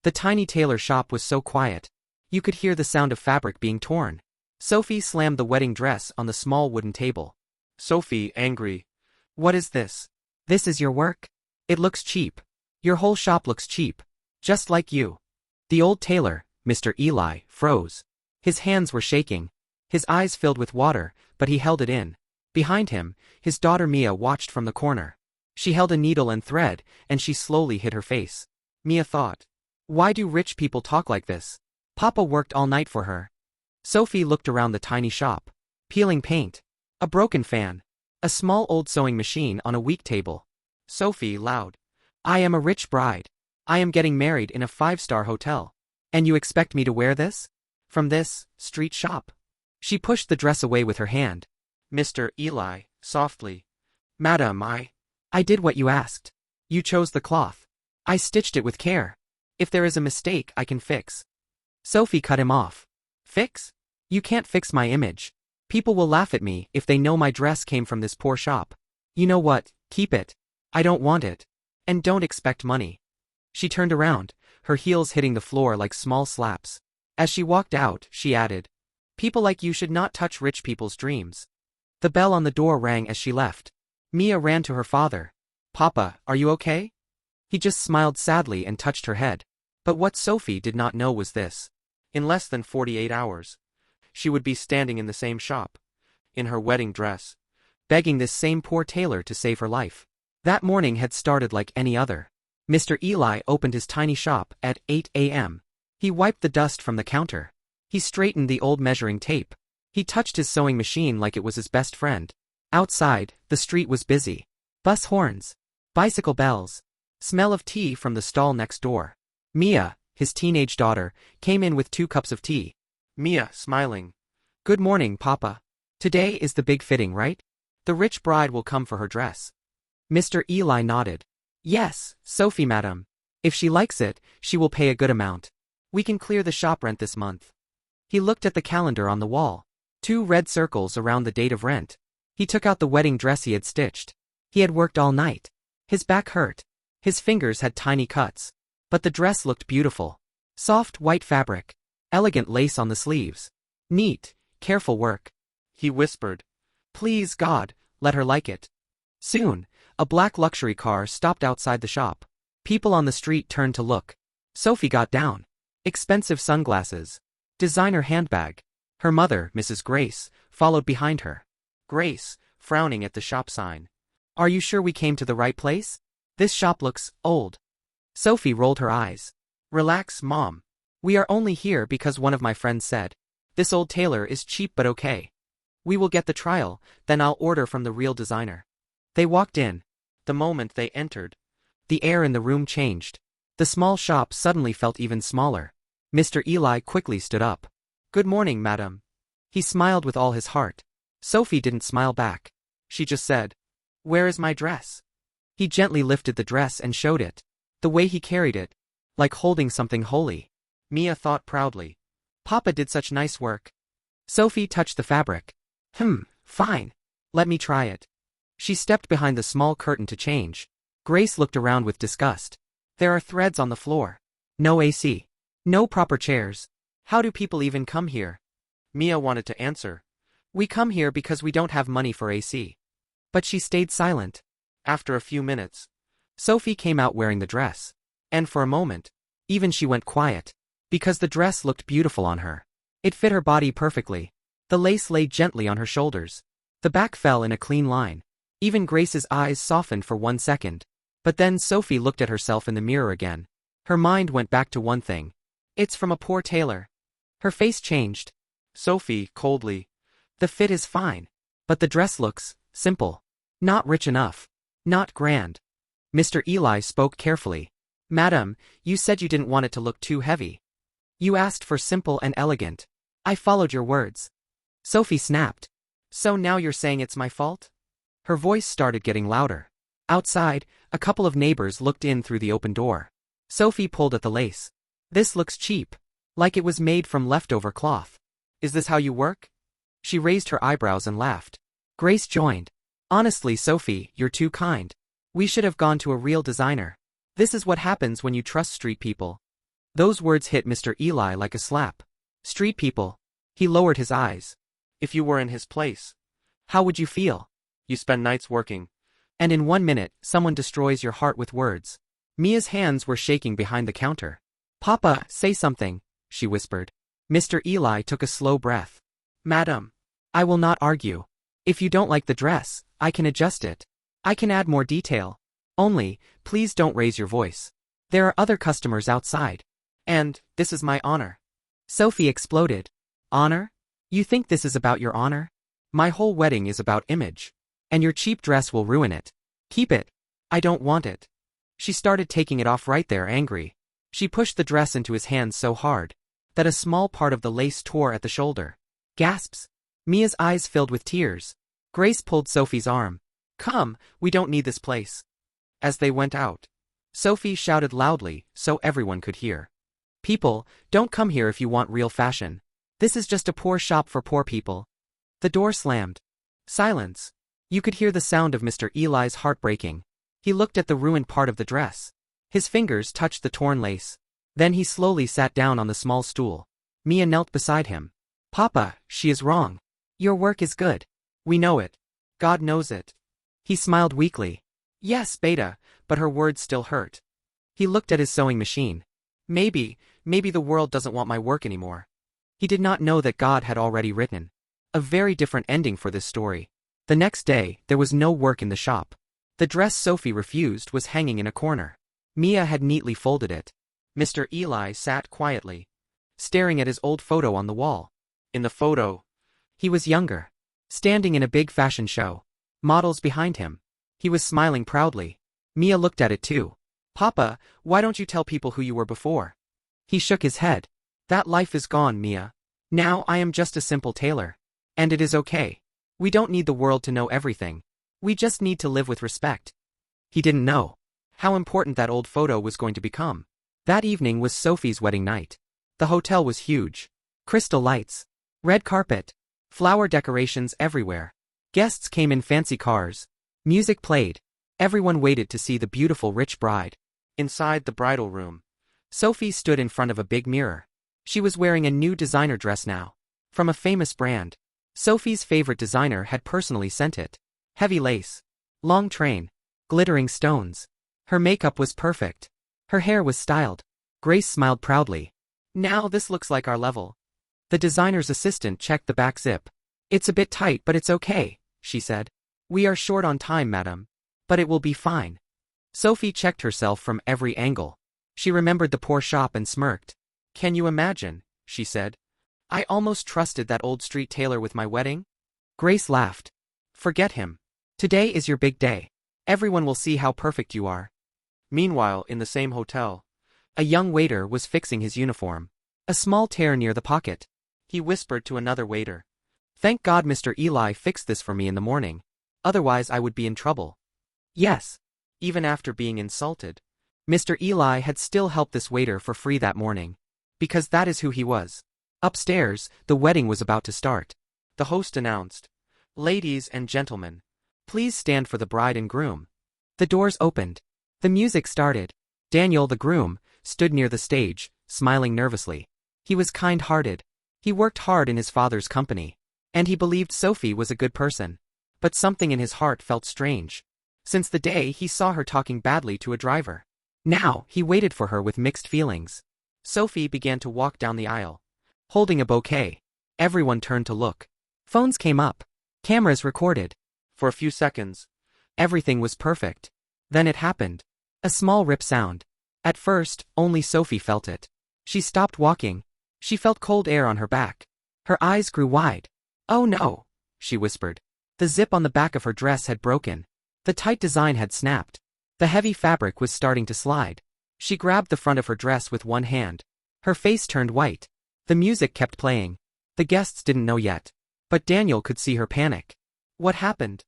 The tiny tailor shop was so quiet. You could hear the sound of fabric being torn. Sophie slammed the wedding dress on the small wooden table. Sophie, angry. What is this? This is your work? It looks cheap. Your whole shop looks cheap. Just like you. The old tailor, Mr. Eli, froze. His hands were shaking. His eyes filled with water, but he held it in. Behind him, his daughter Mia watched from the corner. She held a needle and thread, and she slowly hid her face. Mia thought. Why do rich people talk like this? Papa worked all night for her. Sophie looked around the tiny shop. Peeling paint. A broken fan. A small old sewing machine on a weak table. Sophie, loud. I am a rich bride. I am getting married in a 5-star hotel. And you expect me to wear this? From this street shop? She pushed the dress away with her hand. Mr. Eli, softly. Madam, I did what you asked. You chose the cloth. I stitched it with care. If there is a mistake, I can fix. Sophie cut him off. Fix? You can't fix my image. People will laugh at me if they know my dress came from this poor shop. You know what, keep it. I don't want it. And don't expect money. She turned around, her heels hitting the floor like small slaps. As she walked out, she added, people like you should not touch rich people's dreams. The bell on the door rang as she left. Mia ran to her father. Papa, are you okay? He just smiled sadly and touched her head. But what Sophie did not know was this. In less than 48 hours, she would be standing in the same shop, in her wedding dress, begging this same poor tailor to save her life. That morning had started like any other. Mr. Eli opened his tiny shop at 8 a.m. He wiped the dust from the counter. He straightened the old measuring tape. He touched his sewing machine like it was his best friend. Outside, the street was busy. Bus horns. Bicycle bells. Smell of tea from the stall next door. Mia, his teenage daughter, came in with 2 cups of tea. Mia, smiling. Good morning, Papa. Today is the big fitting, right? The rich bride will come for her dress. Mr. Eli nodded. Yes, Sophie, madam. If she likes it, she will pay a good amount. We can clear the shop rent this month. He looked at the calendar on the wall. 2 red circles around the date of rent. He took out the wedding dress he had stitched. He had worked all night. His back hurt. His fingers had tiny cuts. But the dress looked beautiful. Soft white fabric. Elegant lace on the sleeves. Neat, careful work. He whispered. Please God, let her like it. Soon, a black luxury car stopped outside the shop. People on the street turned to look. Sophie got down. Expensive sunglasses. Designer handbag. Her mother, Mrs. Grace, followed behind her. Grace, frowning at the shop sign. Are you sure we came to the right place? This shop looks old. Sophie rolled her eyes. Relax, Mom. We are only here because one of my friends said. This old tailor is cheap but okay. We will get the trial, then I'll order from the real designer. They walked in. The moment they entered, the air in the room changed. The small shop suddenly felt even smaller. Mr. Eli quickly stood up. Good morning, madam. He smiled with all his heart. Sophie didn't smile back. She just said, Where is my dress? He gently lifted the dress and showed it. The way he carried it. Like holding something holy. Mia thought proudly. Papa did such nice work. Sophie touched the fabric. Fine. Let me try it. She stepped behind the small curtain to change. Grace looked around with disgust. There are threads on the floor. No AC. No proper chairs. How do people even come here? Mia wanted to answer. We come here because we don't have money for AC. But she stayed silent. After a few minutes, Sophie came out wearing the dress. And for a moment, even she went quiet. Because the dress looked beautiful on her. It fit her body perfectly. The lace lay gently on her shoulders. The back fell in a clean line. Even Grace's eyes softened for 1 second. But then Sophie looked at herself in the mirror again. Her mind went back to one thing. It's from a poor tailor. Her face changed. Sophie, coldly. The fit is fine. But the dress looks simple. Not rich enough. Not grand. Mr. Eli spoke carefully. Madam, you said you didn't want it to look too heavy. You asked for simple and elegant. I followed your words. Sophie snapped. So now you're saying it's my fault? Her voice started getting louder. Outside, a couple of neighbors looked in through the open door. Sophie pulled at the lace. This looks cheap. Like it was made from leftover cloth. Is this how you work? She raised her eyebrows and laughed. Grace joined. Honestly, Sophie, you're too kind. We should have gone to a real designer. This is what happens when you trust street people. Those words hit Mr. Eli like a slap. Street people. He lowered his eyes. If you were in his place, how would you feel? You spend nights working, and in 1 minute, someone destroys your heart with words. Mia's hands were shaking behind the counter. Papa, say something, she whispered. Mr. Eli took a slow breath. Madam, I will not argue. If you don't like the dress, I can adjust it. I can add more detail. Only, please don't raise your voice. There are other customers outside. And, this is my honor. Sophie exploded. Honor? You think this is about your honor? My whole wedding is about image. And your cheap dress will ruin it. Keep it. I don't want it. She started taking it off right there, angry. She pushed the dress into his hands so hard that a small part of the lace tore at the shoulder. Gasps. Mia's eyes filled with tears. Grace pulled Sophie's arm. Come, we don't need this place. As they went out, Sophie shouted loudly so everyone could hear. People, don't come here if you want real fashion. This is just a poor shop for poor people. The door slammed. Silence. You could hear the sound of Mr. Eli's heart breaking. He looked at the ruined part of the dress. His fingers touched the torn lace. Then he slowly sat down on the small stool. Mia knelt beside him. Papa, she is wrong. Your work is good. We know it. God knows it. He smiled weakly. Yes, Beta, but her words still hurt. He looked at his sewing machine. Maybe the world doesn't want my work anymore. He did not know that God had already written a very different ending for this story. The next day, there was no work in the shop. The dress Sophie refused was hanging in a corner. Mia had neatly folded it. Mr. Eli sat quietly, staring at his old photo on the wall. In the photo, he was younger, standing in a big fashion show. Models behind him. He was smiling proudly. Mia looked at it too. Papa, why don't you tell people who you were before? He shook his head. That life is gone, Mia. Now I am just a simple tailor. And it is okay. We don't need the world to know everything. We just need to live with respect. He didn't know how important that old photo was going to become. That evening was Sophie's wedding night. The hotel was huge. Crystal lights. Red carpet. Flower decorations everywhere. Guests came in fancy cars. Music played. Everyone waited to see the beautiful rich bride. Inside the bridal room, Sophie stood in front of a big mirror. She was wearing a new designer dress now. From a famous brand. Sophie's favorite designer had personally sent it. Heavy lace. Long train. Glittering stones. Her makeup was perfect. Her hair was styled. Grace smiled proudly. Now this looks like our level. The designer's assistant checked the back zip. It's a bit tight, but it's okay, she said. We are short on time, madam. But it will be fine. Sophie checked herself from every angle. She remembered the poor shop and smirked. Can you imagine, she said. I almost trusted that old street tailor with my wedding. Grace laughed. Forget him. Today is your big day. Everyone will see how perfect you are. Meanwhile, in the same hotel, a young waiter was fixing his uniform. A small tear near the pocket. He whispered to another waiter. Thank God Mr. Eli fixed this for me in the morning. Otherwise I would be in trouble. Yes. Even after being insulted, Mr. Eli had still helped this waiter for free that morning. Because that is who he was. Upstairs, the wedding was about to start. The host announced, Ladies and gentlemen, please stand for the bride and groom. The doors opened. The music started. Daniel, the groom, stood near the stage, smiling nervously. He was kind-hearted. He worked hard in his father's company. And he believed Sophie was a good person. But something in his heart felt strange. Since the day he saw her talking badly to a driver. Now, he waited for her with mixed feelings. Sophie began to walk down the aisle, holding a bouquet. Everyone turned to look. Phones came up. Cameras recorded. For a few seconds, everything was perfect. Then it happened. A small rip sound. At first, only Sophie felt it. She stopped walking. She felt cold air on her back. Her eyes grew wide. Oh no, she whispered. The zip on the back of her dress had broken. The tight design had snapped. The heavy fabric was starting to slide. She grabbed the front of her dress with one hand. Her face turned white. The music kept playing. The guests didn't know yet. But Daniel could see her panic. What happened?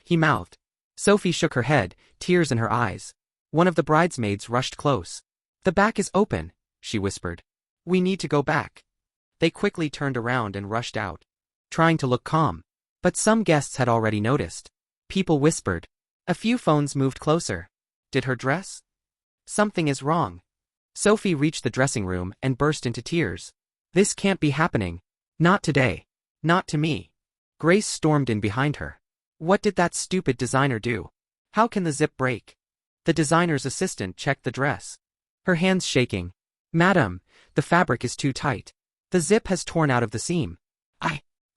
He mouthed. Sophie shook her head, tears in her eyes. One of the bridesmaids rushed close. The back is open, she whispered. We need to go back. They quickly turned around and rushed out, trying to look calm. But some guests had already noticed. People whispered. A few phones moved closer. Did her dress? Something is wrong. Sophie reached the dressing room and burst into tears. This can't be happening. Not today. Not to me. Grace stormed in behind her. What did that stupid designer do? How can the zip break? The designer's assistant checked the dress. Her hands shaking. Madam, the fabric is too tight. The zip has torn out of the seam.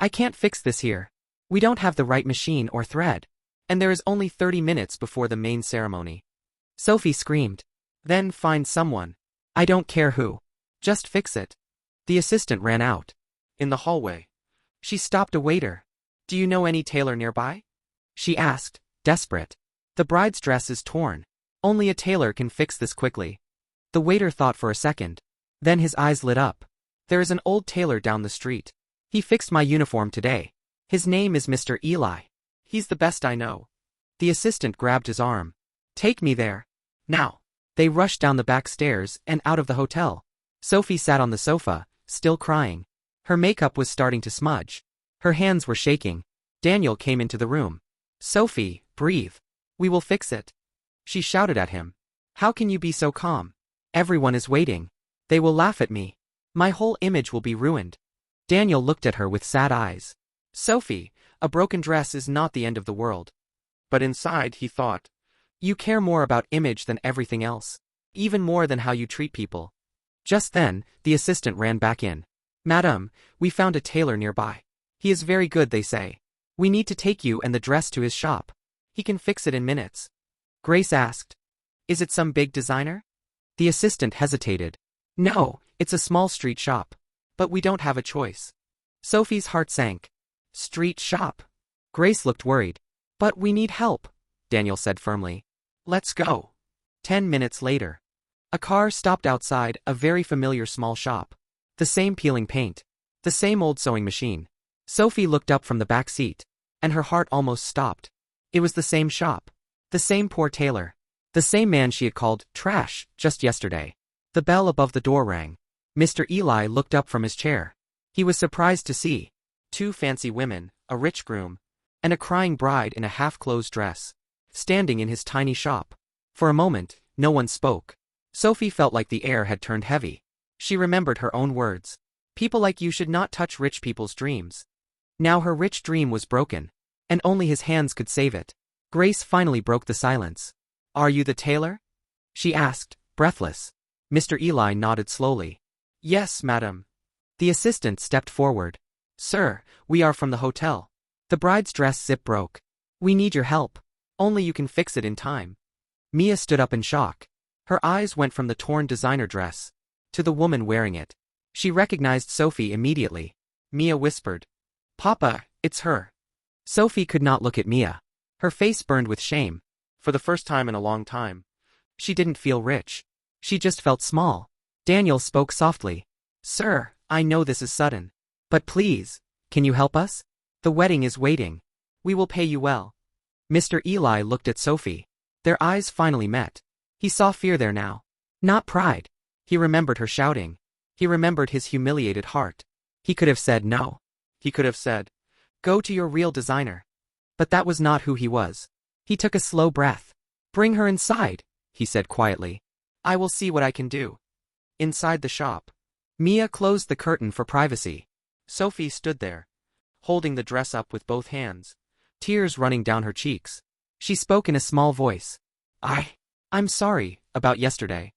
I can't fix this here. We don't have the right machine or thread. And there is only 30 minutes before the main ceremony. Sophie screamed. Then find someone. I don't care who. Just fix it. The assistant ran out. In the hallway, she stopped a waiter. Do you know any tailor nearby? She asked, desperate. The bride's dress is torn. Only a tailor can fix this quickly. The waiter thought for a second. Then his eyes lit up. There is an old tailor down the street. He fixed my uniform today. His name is Mr. Eli. He's the best I know. The assistant grabbed his arm. Take me there. Now. They rushed down the back stairs and out of the hotel. Sophie sat on the sofa, still crying. Her makeup was starting to smudge. Her hands were shaking. Daniel came into the room. Sophie, breathe. We will fix it. She shouted at him. How can you be so calm? Everyone is waiting. They will laugh at me. My whole image will be ruined. Daniel looked at her with sad eyes. Sophie, a broken dress is not the end of the world. But inside he thought, you care more about image than everything else. Even more than how you treat people. Just then, the assistant ran back in. Madam, we found a tailor nearby. He is very good, they say. We need to take you and the dress to his shop. He can fix it in minutes. Grace asked. Is it some big designer? The assistant hesitated. No, it's a small street shop. But we don't have a choice. Sophie's heart sank. Street shop. Grace looked worried. But we need help, Daniel said firmly. Let's go. 10 minutes later. A car stopped outside a very familiar small shop. The same peeling paint. The same old sewing machine. Sophie looked up from the back seat. And her heart almost stopped. It was the same shop. The same poor tailor. The same man she had called trash just yesterday. The bell above the door rang. Mr. Eli looked up from his chair. He was surprised to see 2 fancy women, a rich groom, and a crying bride in a half-closed dress, standing in his tiny shop. For a moment, no one spoke. Sophie felt like the air had turned heavy. She remembered her own words. People like you should not touch rich people's dreams. Now her rich dream was broken, and only his hands could save it. Grace finally broke the silence. Are you the tailor? She asked, breathless. Mr. Eli nodded slowly. Yes, madam. The assistant stepped forward. Sir, we are from the hotel. The bride's dress zip broke. We need your help. Only you can fix it in time. Mia stood up in shock. Her eyes went from the torn designer dress to the woman wearing it. She recognized Sophie immediately. Mia whispered. Papa, it's her. Sophie could not look at Mia. Her face burned with shame. For the first time in a long time. She didn't feel rich. She just felt small. Daniel spoke softly. Sir, I know this is sudden. But please, can you help us? The wedding is waiting. We will pay you well. Mr. Eli looked at Sophie. Their eyes finally met. He saw fear there now. Not pride. He remembered her shouting. He remembered his humiliated heart. He could have said no. He could have said, go to your real designer. But that was not who he was. He took a slow breath. Bring her inside, he said quietly. I will see what I can do. Inside the shop. Mia closed the curtain for privacy. Sophie stood there, holding the dress up with both hands, tears running down her cheeks. She spoke in a small voice. I'm sorry about yesterday.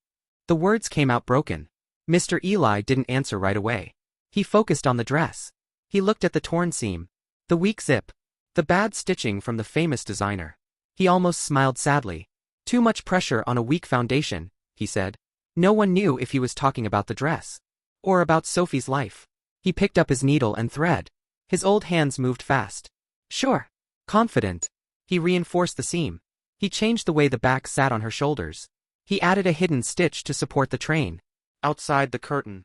The words came out broken. Mr. Eli didn't answer right away. He focused on the dress. He looked at the torn seam, the weak zip, the bad stitching from the famous designer. He almost smiled sadly. Too much pressure on a weak foundation, he said. No one knew if he was talking about the dress or about Sophie's life. He picked up his needle and thread. His old hands moved fast. Sure. Confident. He reinforced the seam. He changed the way the back sat on her shoulders. He added a hidden stitch to support the train. Outside the curtain,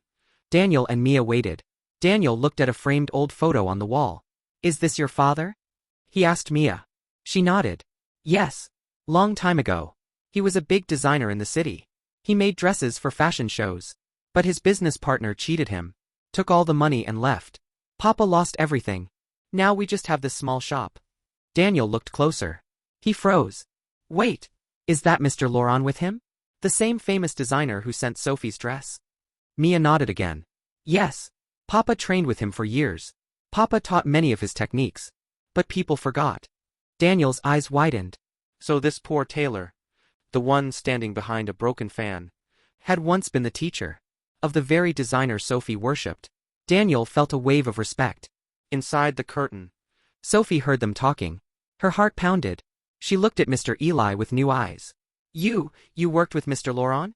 Daniel and Mia waited. Daniel looked at a framed old photo on the wall. Is this your father? He asked Mia. She nodded. Yes. Long time ago. He was a big designer in the city. He made dresses for fashion shows. But his business partner cheated him. Took all the money and left. Papa lost everything. Now we just have this small shop. Daniel looked closer. He froze. Wait. Is that Mr. Laurent with him? The same famous designer who sent Sophie's dress? Mia nodded again. Yes. Papa trained with him for years. Papa taught many of his techniques. But people forgot. Daniel's eyes widened. So this poor tailor, the one standing behind a broken fan, had once been the teacher of the very designer Sophie worshipped. Daniel felt a wave of respect. Inside the curtain, Sophie heard them talking. Her heart pounded. She looked at Mr. Eli with new eyes. You worked with Mr. Laurent?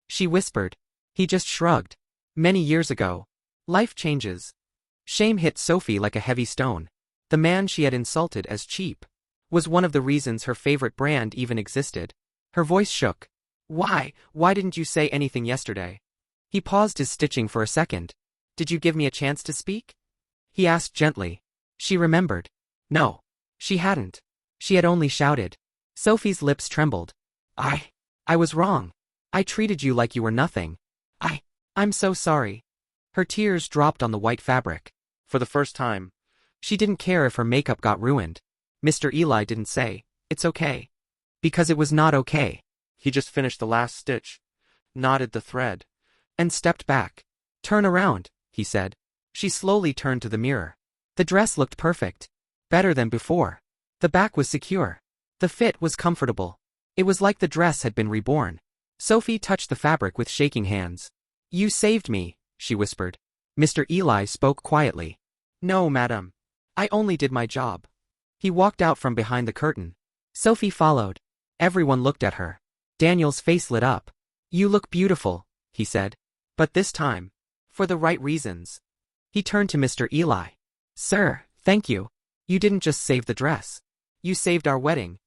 She whispered. He just shrugged. Many years ago. Life changes. Shame hit Sophie like a heavy stone. The man she had insulted as cheap was one of the reasons her favorite brand even existed. Her voice shook. Why didn't you say anything yesterday? He paused his stitching for a second. Did you give me a chance to speak? He asked gently. She remembered. No. She hadn't. She had only shouted. Sophie's lips trembled. I was wrong. I treated you like you were nothing. I'm so sorry. Her tears dropped on the white fabric. For the first time, she didn't care if her makeup got ruined. Mr. Eli didn't say, it's okay. Because it was not okay. He just finished the last stitch, knotted the thread, and stepped back. Turn around, he said. She slowly turned to the mirror. The dress looked perfect. Better than before. The back was secure. The fit was comfortable. It was like the dress had been reborn. Sophie touched the fabric with shaking hands. You saved me, she whispered. Mr. Eli spoke quietly. No, madam. I only did my job. He walked out from behind the curtain. Sophie followed. Everyone looked at her. Daniel's face lit up. You look beautiful, he said. But this time, for the right reasons. He turned to Mr. Eli. Sir, thank you. You didn't just save the dress. You saved our wedding.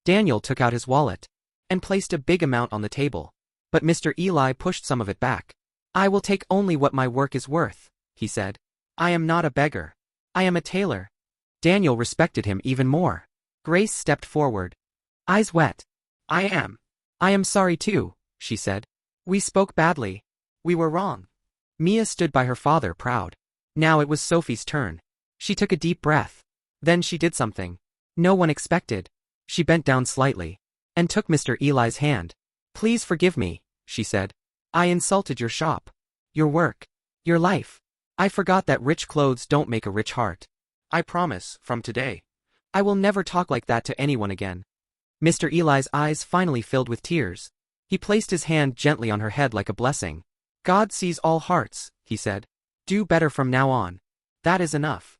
Daniel took out his wallet and placed a big amount on the table. But Mr. Eli pushed some of it back. I will take only what my work is worth, he said. I am not a beggar. I am a tailor. Daniel respected him even more. Grace stepped forward. Eyes wet. I am sorry too, she said. We spoke badly. We were wrong. Mia stood by her father proud. Now it was Sophie's turn. She took a deep breath. Then she did something no one expected. She bent down slightly and took Mr. Eli's hand. Please forgive me, she said. I insulted your shop, your work, your life. I forgot that rich clothes don't make a rich heart. I promise, from today, I will never talk like that to anyone again. Mr. Eli's eyes finally filled with tears. He placed his hand gently on her head like a blessing. God sees all hearts, he said. Do better from now on. That is enough.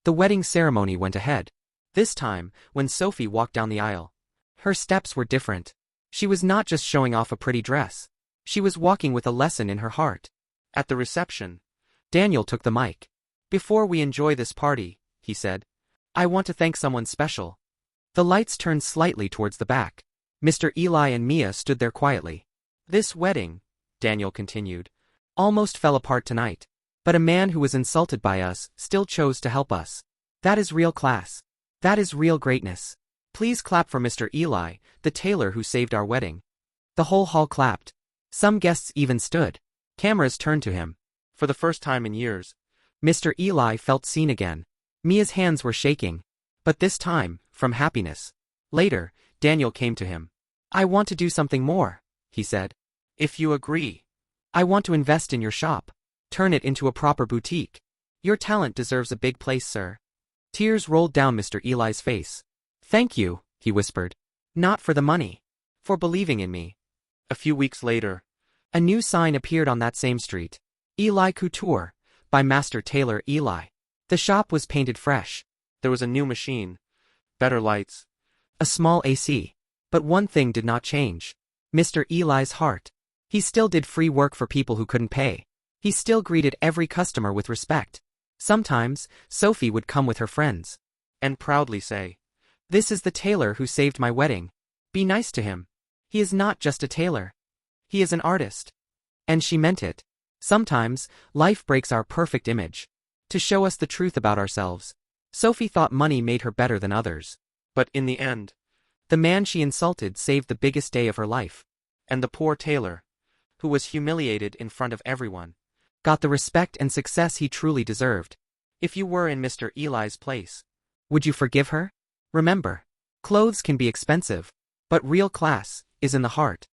The wedding ceremony went ahead. This time, when Sophie walked down the aisle, her steps were different. She was not just showing off a pretty dress. She was walking with a lesson in her heart. At the reception, Daniel took the mic. Before we enjoy this party, he said, I want to thank someone special. The lights turned slightly towards the back. Mr. Eli and Mia stood there quietly. This wedding, Daniel continued, almost fell apart tonight. But a man who was insulted by us still chose to help us. That is real class. That is real greatness. Please clap for Mr. Eli, the tailor who saved our wedding. The whole hall clapped. Some guests even stood. Cameras turned to him. For the first time in years, Mr. Eli felt seen again. Mia's hands were shaking. But this time, from happiness. Later, Daniel came to him. I want to do something more, he said. If you agree. I want to invest in your shop. Turn it into a proper boutique. Your talent deserves a big place, sir. Tears rolled down Mr. Eli's face. Thank you, he whispered. Not for the money. For believing in me. A few weeks later, a new sign appeared on that same street. Eli Couture, by Master Tailor Eli. The shop was painted fresh. There was a new machine. Better lights. A small AC. But one thing did not change. Mr. Eli's heart. He still did free work for people who couldn't pay. He still greeted every customer with respect. Sometimes, Sophie would come with her friends and proudly say, This is the tailor who saved my wedding. Be nice to him. He is not just a tailor. He is an artist. And she meant it. Sometimes, life breaks our perfect image to show us the truth about ourselves. Sophie thought money made her better than others. But in the end, the man she insulted saved the biggest day of her life. And the poor tailor, who was humiliated in front of everyone, got the respect and success he truly deserved. If you were in Mr. Eli's place, would you forgive her? Remember, clothes can be expensive, but real class is in the heart.